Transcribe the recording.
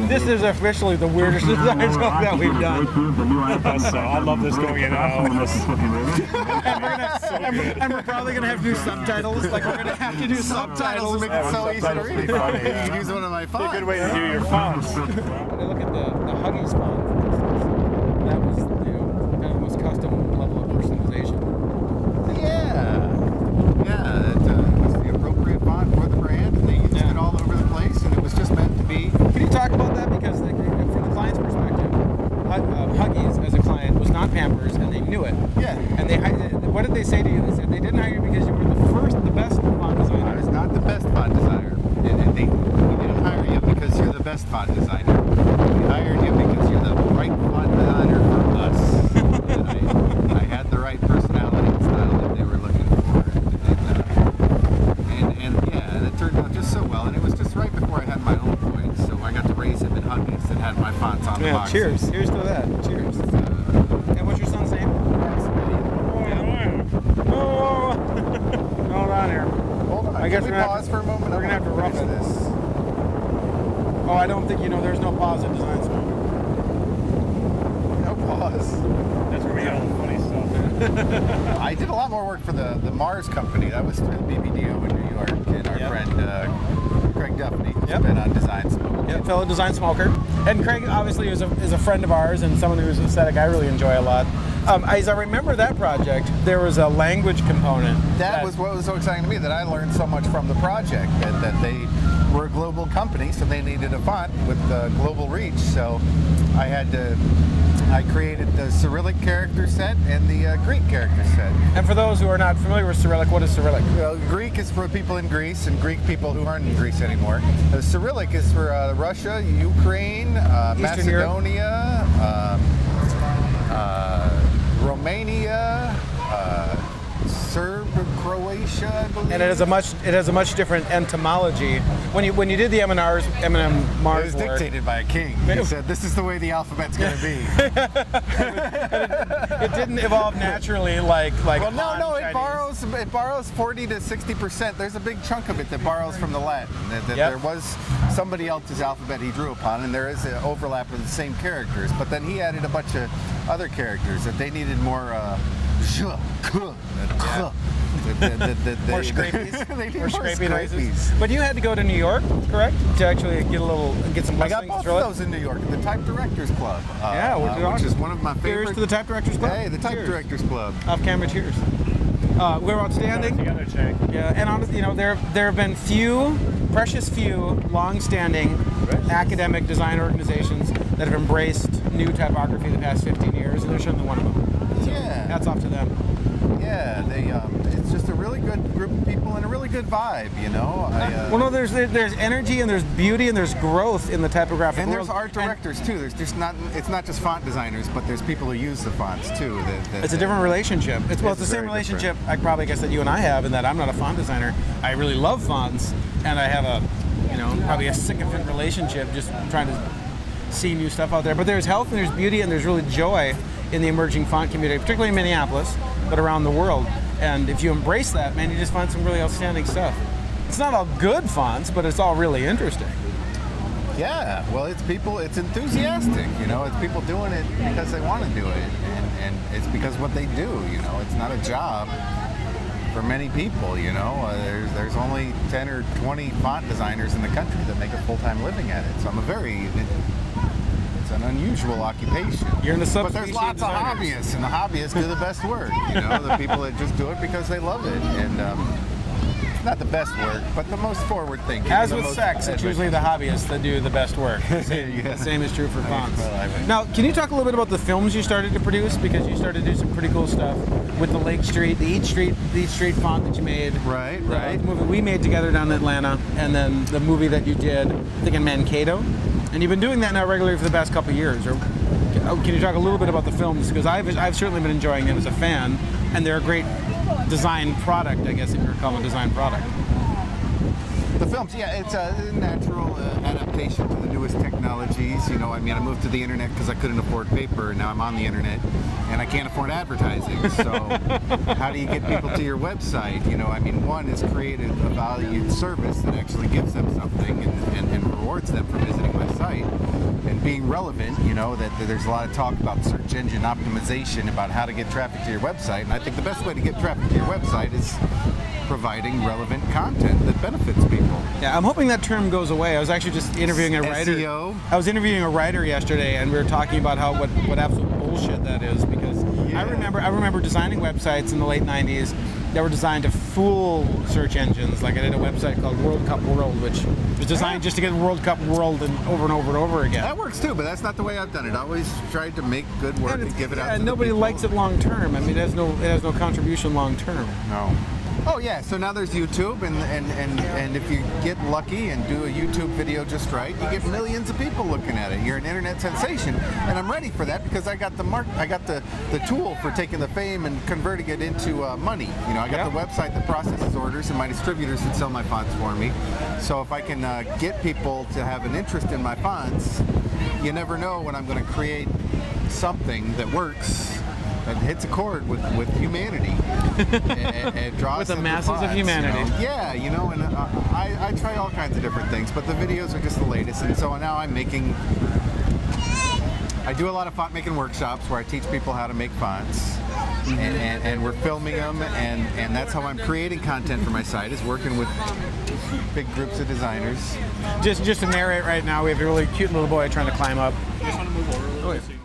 This is officially the weirdest design that we've done. So I love this going in and out. And we're probably going to have to do subtitles. Like, we're going to have to do subtitles. Make it so easy to read. You can use one of my fonts. A good way to do your fonts. When I look at the Huggies font, that was, kind of the most custom level of personalization. Yeah, it was the appropriate font for the brand, and they used it all over the place, and it was just meant to be. Can you talk about that? Because from the client's perspective, Huggies as a client was not Pampers, and they knew it. Yeah. And what did they say to you? They said they didn't hire you because you were the best font designer. I was not the best font designer. We didn't hire you because you're the best font designer. We hired you because you're the right font designer for us. And I had the right personality and style that they were looking for. And it turned out just so well. And it was just right before I had my own boys, so I got to raise him in Huggies and had my fonts on the box. Cheers. Here's to that. Cheers. And what's your son's name? Oh, hold on here. Hold on. I guess Can we pause for a moment? We're gonna have to rough it. this. Oh, I don't think there's no pause in design smoke. No pause. That's where we get all the funny stuff. I did a lot more work for the Mars company. That was through the BBDO in New York, and our friend Craig Duffney, who's been on Design Smoke. Yeah, fellow design smoker. And Craig obviously is a friend of ours and someone who's aesthetic I really enjoy a lot. As I remember that project, there was a language component. That was what was so exciting to me, that I learned so much from the project, that they were a global company, so they needed a font with global reach. So I created the Cyrillic character set and the Greek character set. And for those who are not familiar with Cyrillic, what is Cyrillic? Well, Greek is for people in Greece and Greek people who aren't in Greece anymore. Cyrillic is for Russia, Ukraine, Macedonia, Romania, Croatia, I believe. And it has a much different entomology. When you did the M&Mars it was dictated by a king. He said, "This is the way the alphabet's going to be." It didn't evolve naturally like. Well, no, it borrows 40 to 60%. There's a big chunk of it that borrows from the Latin. There was somebody else's alphabet he drew upon, and there is an overlap of the same characters. But then he added a bunch of other characters that they needed more. More scrapies. They need more scrapey noises. scrapies. But you had to go to New York, correct? To actually get some I got lessons. both of those in New York, the Type Directors Club. Which is one of my favorite. Cheers to the Type Directors Club. Hey, the Type Directors Club. Off camera, cheers. We're outstanding. Together, Chank. Yeah, and honestly, there have been precious few, long-standing academic design organizations that have embraced new typography the past 15 years, and they're certainly one of them. So hats off to them. Yeah, it's just a really good group of people and a really good vibe, Well, no, there's energy and there's beauty and there's growth in the typographic and world. there's art directors too. It's not just font designers, but there's people who use the fonts too. It's a different relationship. It's the same relationship I probably guess that you and I have, in that I'm not a font designer. I really love fonts, and I have probably a sycophant relationship just trying to see new stuff out there. But there's health and there's beauty and there's really joy in the emerging font community, particularly in Minneapolis, but around the world. And if you embrace that, man, you just find some really outstanding stuff. It's not all good fonts, but it's all really interesting. Yeah, well, it's enthusiastic, it's people doing it because they want to do it, and it's because what they do, it's not a job for many people, there's only 10 or 20 font designers in the country that make a full-time living at it, so it's an unusual occupation. You're in the But there's lots of hobbyists, and the hobbyists do the best work, the people that just do it because they love it, and not the best work, but the most forward-thinking. As with sex, it's usually the hobbyists that do the best work. The same is true for fonts. Now, can you talk a little bit about the films you started to produce? Because you started to do some pretty cool stuff with the Lake Street, the Eat Street font that you made. Right. The movie we made together down in Atlanta, and then the movie that you did, I think in Mankato. And you've been doing that now regularly for the past couple of years. Can you talk a little bit about the films? Because I've certainly been enjoying them as a fan, and they're a great design product, I guess, if you're calling a design product. The films, yeah, it's a natural adaptation to the newest technologies. You know, I mean, I moved to the internet because I couldn't afford paper, and now I'm on the internet, and I can't afford advertising. So, how do you get people to your website? You know, I mean, one is created a valued service that actually gives them something and rewards them for visiting my site and being relevant. You know, that there's a lot of talk about search engine optimization, about how to get traffic to your website, and I think the best way to get traffic to your website is providing relevant content that benefits people. Yeah, I'm hoping that term goes away. I was actually just interviewing a writer. SEO? I was interviewing a writer yesterday, and we were talking about how what absolute bullshit that is. Because Yeah. I remember designing websites in the late '90s that were designed to fool search engines. Like I did a website called World Cup World, which was designed just to get World Cup World and over and over and over again. That works too, but that's not the way I've done it. I always tried to make good work and give it out to the nobody people. likes it long term. I mean, it has no contribution long term. No. Oh yeah, so now there's YouTube, and if you get lucky and do a YouTube video just right, you get millions of people looking at it. You're an internet sensation, and I'm ready for that because I got the tool for taking the fame and converting it into money. You know, I got the website that processes orders and my distributors that sell my fonts for me. So if I can get people to have an interest in my fonts, you never know when I'm going to create something that works. It hits a chord with humanity. It draws with the them to masses of fonts, humanity. You know? Yeah, you know, and I try all kinds of different things, but the videos are just the latest. And so now I do a lot of font making workshops where I teach people how to make fonts, and we're filming them, and that's how I'm creating content for my site, is working with big groups of designers. Just to narrate right now, we have a really cute little boy trying to climb up. You just want to move over a little bit so you